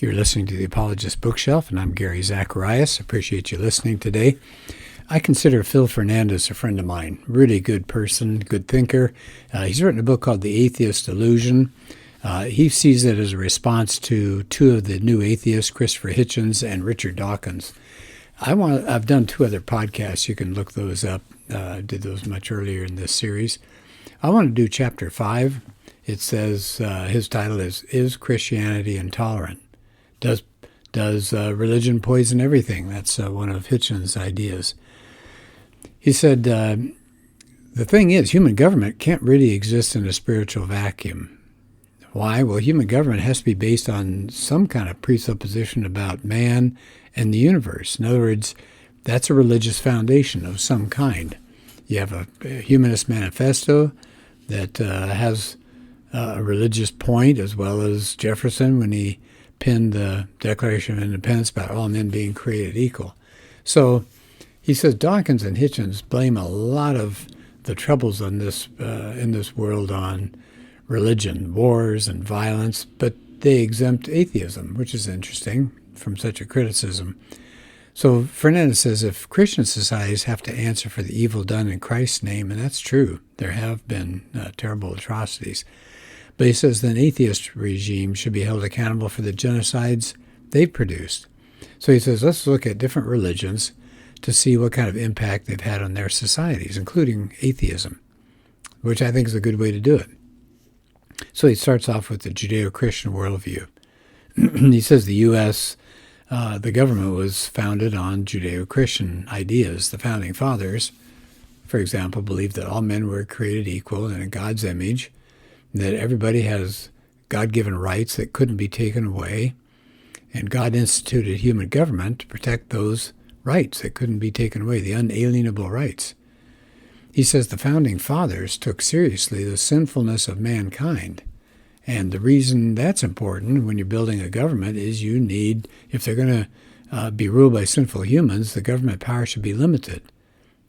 You're listening to the Apologist Bookshelf, and I'm Gary Zacharias. Appreciate you listening today. I consider Phil Fernandes a friend of mine. Really good person, good thinker. He's written a book called The Atheist Delusion. He sees it as a response to two of the new atheists, Christopher Hitchens and Richard Dawkins. I've done two other podcasts. You can look those up. I did those much earlier in this series. I want to do Chapter 5. It says, his title is Christianity Intolerant? Does religion poison everything? That's one of Hitchens' ideas. He said, the thing is, human government can't really exist in a spiritual vacuum. Why? Well, human government has to be based on some kind of presupposition about man and the universe. In other words, that's a religious foundation of some kind. You have a humanist manifesto that has a religious point, as well as Jefferson when he penned the Declaration of Independence about all men being created equal. So he says Dawkins and Hitchens blame a lot of the troubles on this in this world on religion, wars, and violence, but they exempt atheism, which is interesting from such a criticism. So Fernandes says if Christian societies have to answer for the evil done in Christ's name, and that's true, there have been terrible atrocities, but he says then atheist regimes should be held accountable for the genocides they've produced. So he says let's look at different religions to see what kind of impact they've had on their societies, including atheism, which I think is a good way to do it. So he starts off with the Judeo-Christian worldview. He says the U.S., the government was founded on Judeo-Christian ideas. The founding fathers, for example, believed that all men were created equal and in God's image, that everybody has God-given rights that couldn't be taken away, and God instituted human government to protect those rights that couldn't be taken away, the unalienable rights. He says the founding fathers took seriously the sinfulness of mankind, and the reason that's important when you're building a government is you need, if they're going to be ruled by sinful humans, the government power should be limited.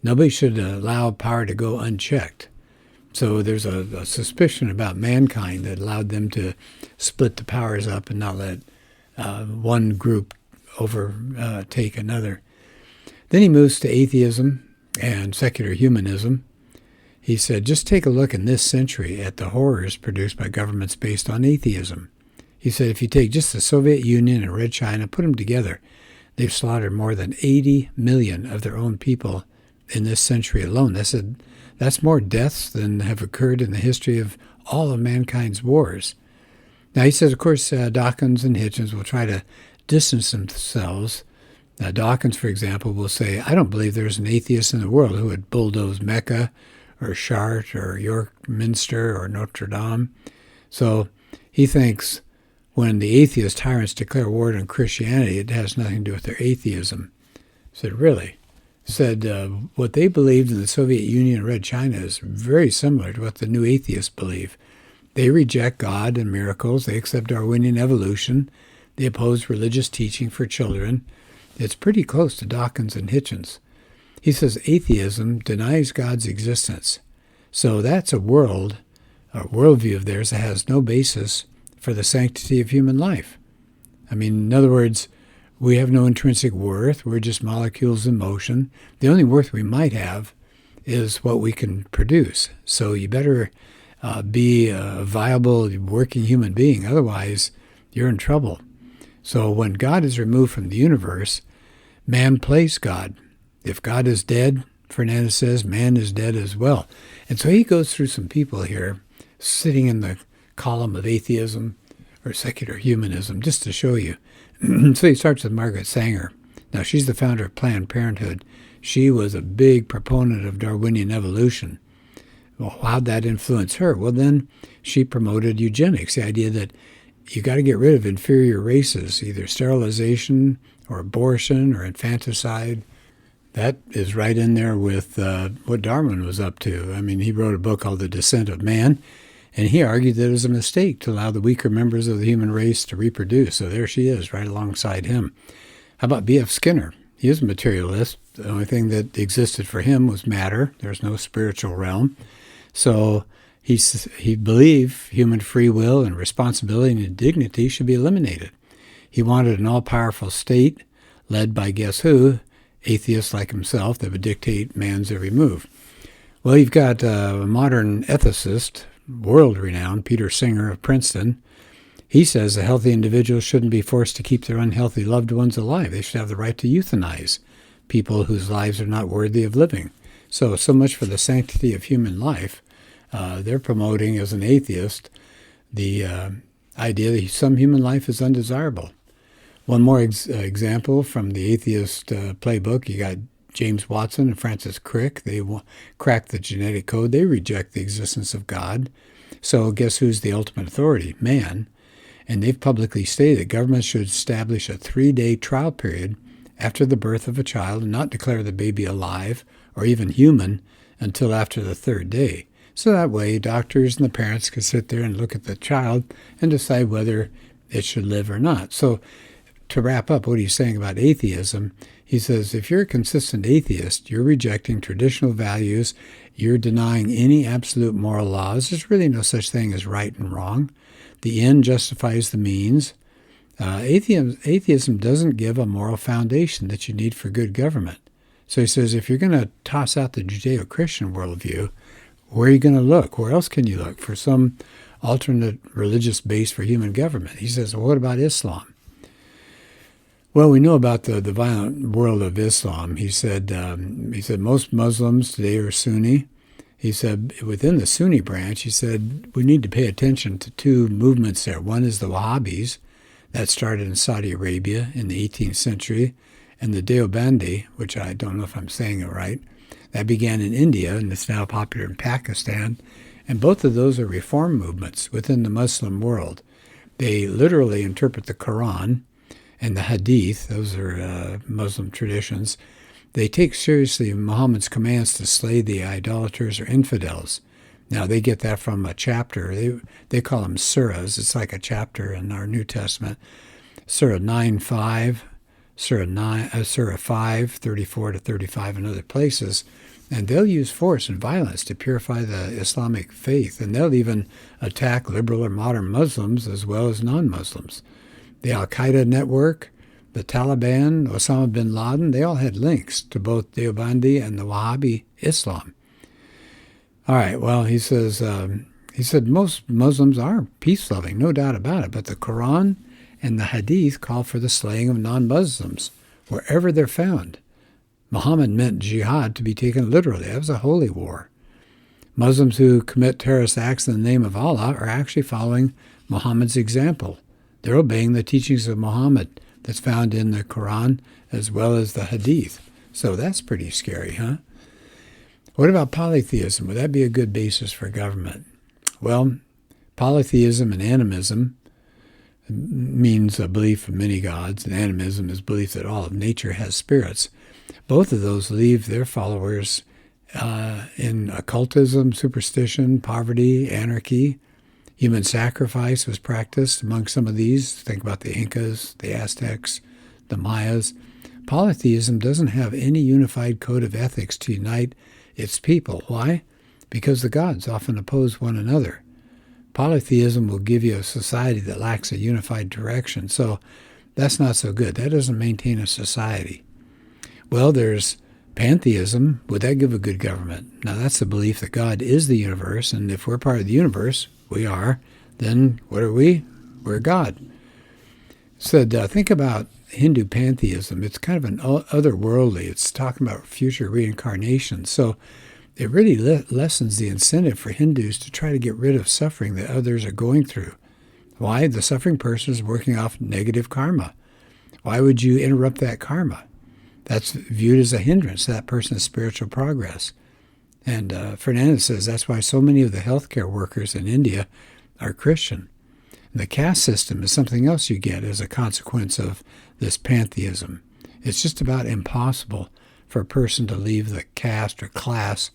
Nobody should allow power to go unchecked. So there's a suspicion about mankind that allowed them to split the powers up and not let one group overtake another. Then he moves to atheism and secular humanism. He said, just take a look in this century at the horrors produced by governments based on atheism. He said, if you take just the Soviet Union and Red China, put them together, they've slaughtered more than 80 million of their own people in this century alone. That's more deaths than have occurred in the history of all of mankind's wars. Now, he says, of course, Dawkins and Hitchens will try to distance themselves. Dawkins, for example, will say, I don't believe there's an atheist in the world who would bulldoze Mecca or Chartres or York Minster or Notre Dame. So he thinks when the atheist tyrants declare war on Christianity, it has nothing to do with their atheism. I said, really? Said what they believed in the Soviet Union and Red China is very similar to what the new atheists believe. They reject God and miracles. They accept Darwinian evolution. They oppose religious teaching for children. It's pretty close to Dawkins and Hitchens. He says atheism denies God's existence. So that's a worldview of theirs that has no basis for the sanctity of human life. I mean, in other words, we have no intrinsic worth. We're just molecules in motion. The only worth we might have is what we can produce. So you better be a viable, working human being. Otherwise, you're in trouble. So when God is removed from the universe, man plays God. If God is dead, Fernandes says, man is dead as well. And so he goes through some people here sitting in the column of atheism or secular humanism, just to show you. So he starts with Margaret Sanger. Now, she's the founder of Planned Parenthood. She was a big proponent of Darwinian evolution. Well, how'd that influence her? Well, then she promoted eugenics, the idea that you got to get rid of inferior races, either sterilization or abortion or infanticide. That is right in there with what Darwin was up to. I mean, he wrote a book called The Descent of Man, and he argued that it was a mistake to allow the weaker members of the human race to reproduce. So there she is, right alongside him. How about B.F. Skinner? He is a materialist. The only thing that existed for him was matter. There's no spiritual realm. So he believed human free will and responsibility and dignity should be eliminated. He wanted an all-powerful state led by, guess who? Atheists like himself that would dictate man's every move. Well, you've got a modern ethicist, world-renowned, Peter Singer of Princeton. He says a healthy individual shouldn't be forced to keep their unhealthy loved ones alive. They should have the right to euthanize people whose lives are not worthy of living. So much for the sanctity of human life. They're promoting, as an atheist, the idea that some human life is undesirable. One more example from the atheist playbook. You got James Watson and Francis Crick. They cracked the genetic code. They reject the existence of God. So guess who's the ultimate authority? Man. And they've publicly stated that government should establish a 3-day trial period after the birth of a child and not declare the baby alive or even human until after the 3rd day. So that way doctors and the parents can sit there and look at the child and decide whether it should live or not. So to wrap up what he's saying about atheism, he says if you're a consistent atheist, you're rejecting traditional values, you're denying any absolute moral laws. There's really no such thing as right and wrong. The end justifies the means. Atheism doesn't give a moral foundation that you need for good government. So he says if you're going to toss out the Judeo-Christian worldview, where are you going to look? Where else can you look for some alternate religious base for human government? He says, well, what about Islam? Well, we know about the violent world of Islam. He said most Muslims today are Sunni. He said within the Sunni branch, he said we need to pay attention to 2 movements there. One is the Wahhabis, that started in Saudi Arabia in the 18th century, and the Deobandi, which I don't know if I'm saying it right, that began in India and is now popular in Pakistan. And both of those are reform movements within the Muslim world. They literally interpret the Quran and the Hadith, those are Muslim traditions. They take seriously Muhammad's commands to slay the idolaters or infidels. Now, they get that from a chapter. They call them surahs. It's like a chapter in our New Testament. Surah 9:5, Surah 5, 34 to 35, and other places. And they'll use force and violence to purify the Islamic faith. And they'll even attack liberal or modern Muslims as well as non-Muslims. The Al-Qaeda network, the Taliban, Osama bin Laden, they all had links to both Deobandi and the Wahhabi Islam. All right, well, he said most Muslims are peace-loving, no doubt about it, but the Quran and the Hadith call for the slaying of non-Muslims wherever they're found. Muhammad meant jihad to be taken literally. That was a holy war. Muslims who commit terrorist acts in the name of Allah are actually following Muhammad's example. They're obeying the teachings of Muhammad that's found in the Quran as well as the Hadith. So that's pretty scary, huh? What about polytheism? Would that be a good basis for government? Well, polytheism and animism means a belief in many gods, and animism is belief that all of nature has spirits. Both of those leave their followers in occultism, superstition, poverty, anarchy. Human sacrifice was practiced among some of these. Think about the Incas, the Aztecs, the Mayas. Polytheism doesn't have any unified code of ethics to unite its people. Why? Because the gods often oppose one another. Polytheism will give you a society that lacks a unified direction, so that's not so good. That doesn't maintain a society. Well, there's pantheism. Would that give a good government? Now, that's the belief that God is the universe, and if we're part of the universe, we are, then what are we? We're God. Said, think about Hindu pantheism. It's kind of an otherworldly. It's talking about future reincarnation. So it really lessens the incentive for Hindus to try to get rid of suffering that others are going through. Why? The suffering person is working off negative karma. Why would you interrupt that karma? That's viewed as a hindrance to that person's spiritual progress. And Fernandes says that's why so many of the healthcare workers in India are Christian. And the caste system is something else you get as a consequence of this pantheism. It's just about impossible for a person to leave the caste or class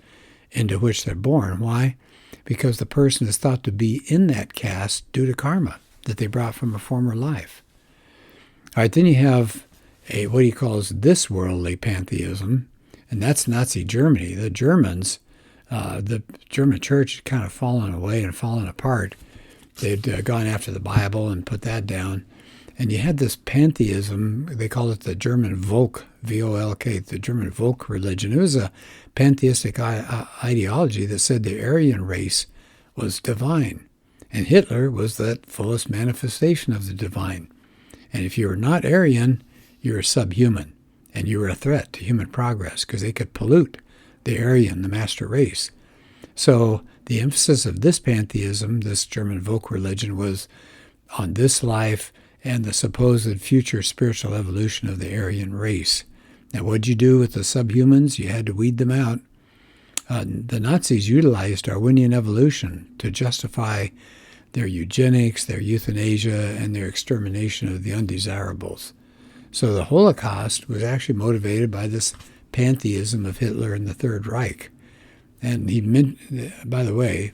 into which they're born. Why? Because the person is thought to be in that caste due to karma that they brought from a former life. All right, then you have what he calls this worldly pantheism, and that's Nazi Germany. The Germans, the German church had kind of fallen away and fallen apart. They'd gone after the Bible and put that down. And you had this pantheism, they call it the German Volk, V-O-L-K, the German Volk religion. It was a pantheistic ideology that said the Aryan race was divine. And Hitler was that fullest manifestation of the divine. And if you were not Aryan, you were subhuman. And you were a threat to human progress because they could pollute the Aryan, the master race. So the emphasis of this pantheism, this German Volk religion, was on this life and the supposed future spiritual evolution of the Aryan race. Now, what'd you do with the subhumans? You had to weed them out. The Nazis utilized Darwinian evolution to justify their eugenics, their euthanasia, and their extermination of the undesirables. So the Holocaust was actually motivated by this pantheism of Hitler and the Third Reich. And by the way,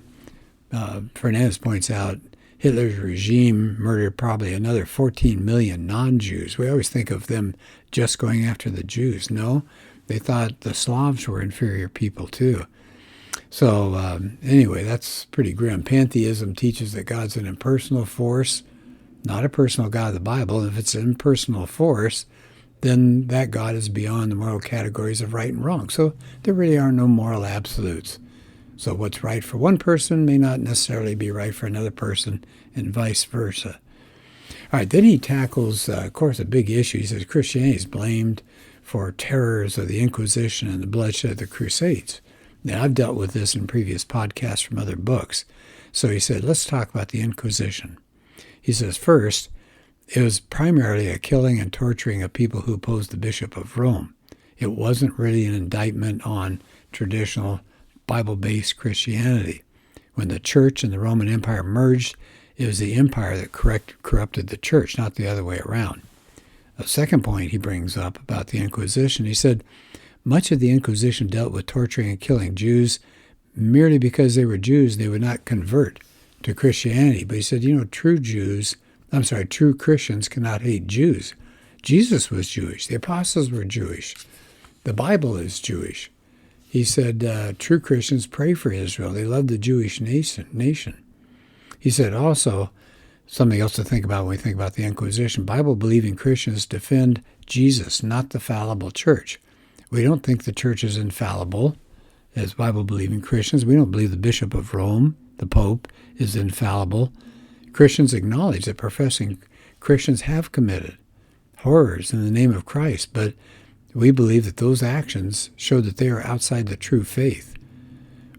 Fernandes points out, Hitler's regime murdered probably another 14 million non-Jews. We always think of them just going after the Jews. No, they thought the Slavs were inferior people too. So anyway, that's pretty grim. Pantheism teaches that God's an impersonal force, not a personal God of the Bible. And if it's an impersonal force, then that God is beyond the moral categories of right and wrong. So there really are no moral absolutes. So what's right for one person may not necessarily be right for another person, and vice versa. All right, then he tackles, of course, a big issue. He says Christianity is blamed for terrors of the Inquisition and the bloodshed of the Crusades. Now, I've dealt with this in previous podcasts from other books. So he said, let's talk about the Inquisition. He says, first, it was primarily a killing and torturing of people who opposed the Bishop of Rome. It wasn't really an indictment on traditional Bible-based Christianity. When the church and the Roman Empire merged, it was the empire that corrupted the church, not the other way around. A second point he brings up about the Inquisition, he said, much of the Inquisition dealt with torturing and killing Jews merely because they were Jews. They would not convert to Christianity. But he said, true Christians cannot hate Jews. Jesus was Jewish. The apostles were Jewish. The Bible is Jewish. He said, true Christians pray for Israel. They love the Jewish nation. He said also, something else to think about when we think about the Inquisition, Bible-believing Christians defend Jesus, not the fallible church. We don't think the church is infallible as Bible-believing Christians. We don't believe the Bishop of Rome, the Pope, is infallible. Christians acknowledge that professing Christians have committed horrors in the name of Christ, but we believe that those actions show that they are outside the true faith.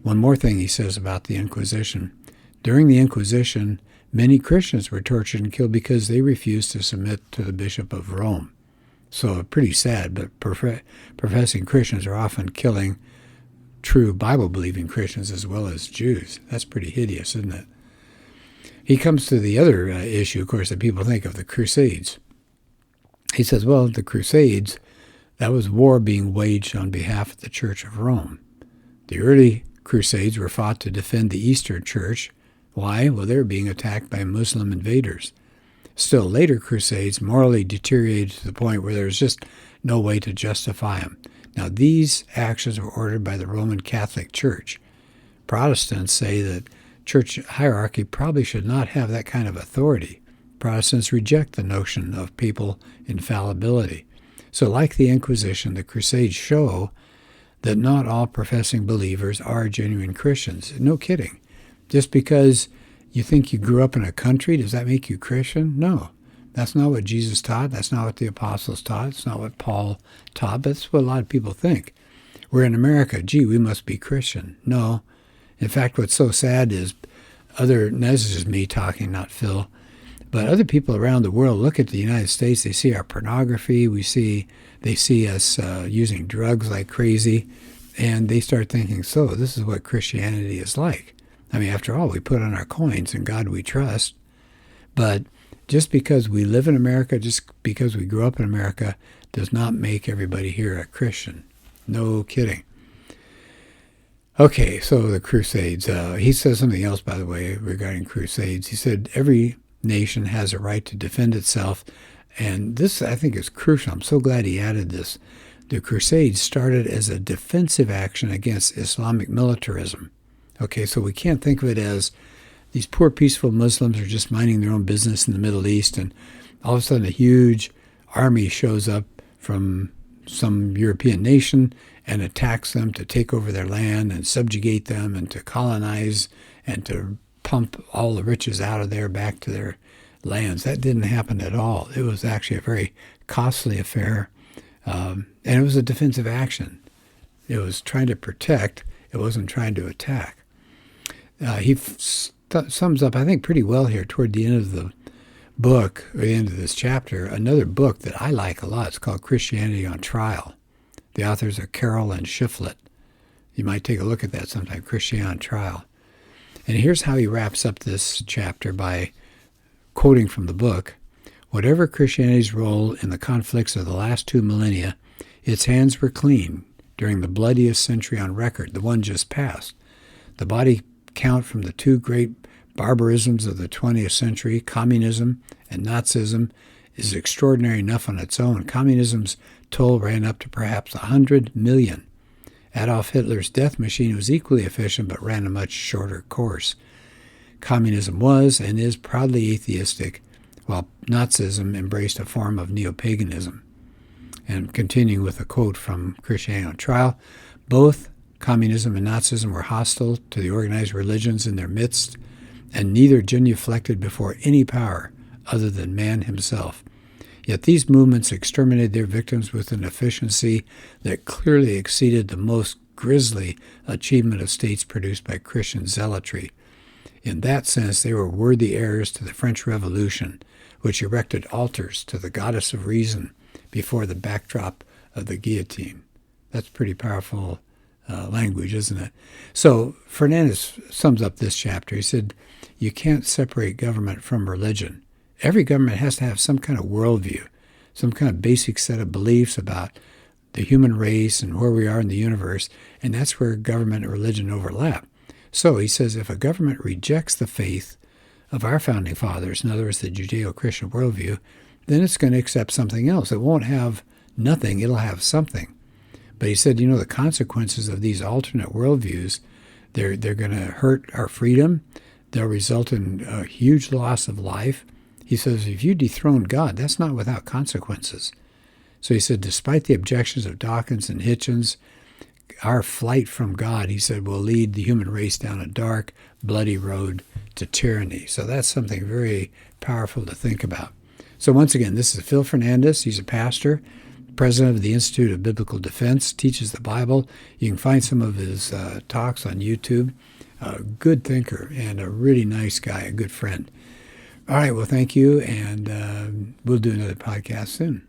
One more thing he says about the Inquisition. During the Inquisition, many Christians were tortured and killed because they refused to submit to the Bishop of Rome. So pretty sad, but professing Christians are often killing true Bible-believing Christians as well as Jews. That's pretty hideous, isn't it? He comes to the other issue, of course, that people think of, the Crusades. He says, well, the Crusades, that was war being waged on behalf of the Church of Rome. The early Crusades were fought to defend the Eastern Church. Why? Well, they were being attacked by Muslim invaders. Still, later Crusades morally deteriorated to the point where there was just no way to justify them. Now, these actions were ordered by the Roman Catholic Church. Protestants say that church hierarchy probably should not have that kind of authority. Protestants reject the notion of papal infallibility. So like the Inquisition, the Crusades show that not all professing believers are genuine Christians. No kidding. Just because you think you grew up in a country, does that make you Christian? No. That's not what Jesus taught. That's not what the apostles taught. It's not what Paul taught. That's what a lot of people think. We're in America. Gee, we must be Christian. No. In fact, what's so sad is this is me talking, not Phil, but other people around the world look at the United States. They see our pornography. They see us using drugs like crazy, and they start thinking, so this is what Christianity is like. I mean, after all, we put on our coins, in God we trust. But just because we live in America, just because we grew up in America, does not make everybody here a Christian. No kidding. Okay, so the Crusades. He says something else, by the way, regarding Crusades. He said every nation has a right to defend itself, and this, I think, is crucial. I'm so glad he added this. The Crusades started as a defensive action against Islamic militarism. Okay, so we can't think of it as these poor, peaceful Muslims are just minding their own business in the Middle East, and All of a sudden, a huge army shows up from some European nation and attacks them to take over their land and subjugate them and to colonize and to pump all the riches out of there back to their lands. That didn't happen at all. It was actually a very costly affair, and it was a defensive action. It was trying to protect. It wasn't trying to attack. He sums up, I think, pretty well here toward the end of the book, or the end of this chapter, another book that I like a lot. It's called Christianity on Trial. The authors are Carroll and Shiflett. You might take a look at that sometime, Christianity on Trial. And here's how he wraps up this chapter by quoting from the book. Whatever Christianity's role in the conflicts of the last 2 millennia, its hands were clean during the bloodiest century on record, the one just passed. The body count from the 2 great barbarisms of the 20th century, communism and Nazism, is extraordinary enough on its own. Communism's toll ran up to perhaps 100 million. Adolf Hitler's death machine was equally efficient but ran a much shorter course. Communism was and is proudly atheistic, while Nazism embraced a form of neo-paganism. And continuing with a quote from Christianity on Trial, both communism and Nazism were hostile to the organized religions in their midst, and neither genuflected before any power other than man himself. Yet these movements exterminated their victims with an efficiency that clearly exceeded the most grisly achievement of states produced by Christian zealotry. In that sense, they were worthy heirs to the French Revolution, which erected altars to the goddess of reason before the backdrop of the guillotine. That's pretty powerful language, isn't it? So Fernandes sums up this chapter. He said, you can't separate government from religion. Every government has to have some kind of worldview, some kind of basic set of beliefs about the human race and where we are in the universe, and that's where government and religion overlap. So he says if a government rejects the faith of our founding fathers, in other words, the Judeo-Christian worldview, then it's going to accept something else. It won't have nothing, it'll have something. But he said, the consequences of these alternate worldviews, they're going to hurt our freedom. They'll result in a huge loss of life. He says, if you dethrone God, that's not without consequences. So he said, despite the objections of Dawkins and Hitchens, our flight from God, he said, will lead the human race down a dark, bloody road to tyranny. So that's something very powerful to think about. So once again, this is Phil Fernandes. He's a pastor, president of the Institute of Biblical Defense, teaches the Bible. You can find some of his talks on YouTube. A good thinker and a really nice guy, a good friend. All right, well, thank you, and we'll do another podcast soon.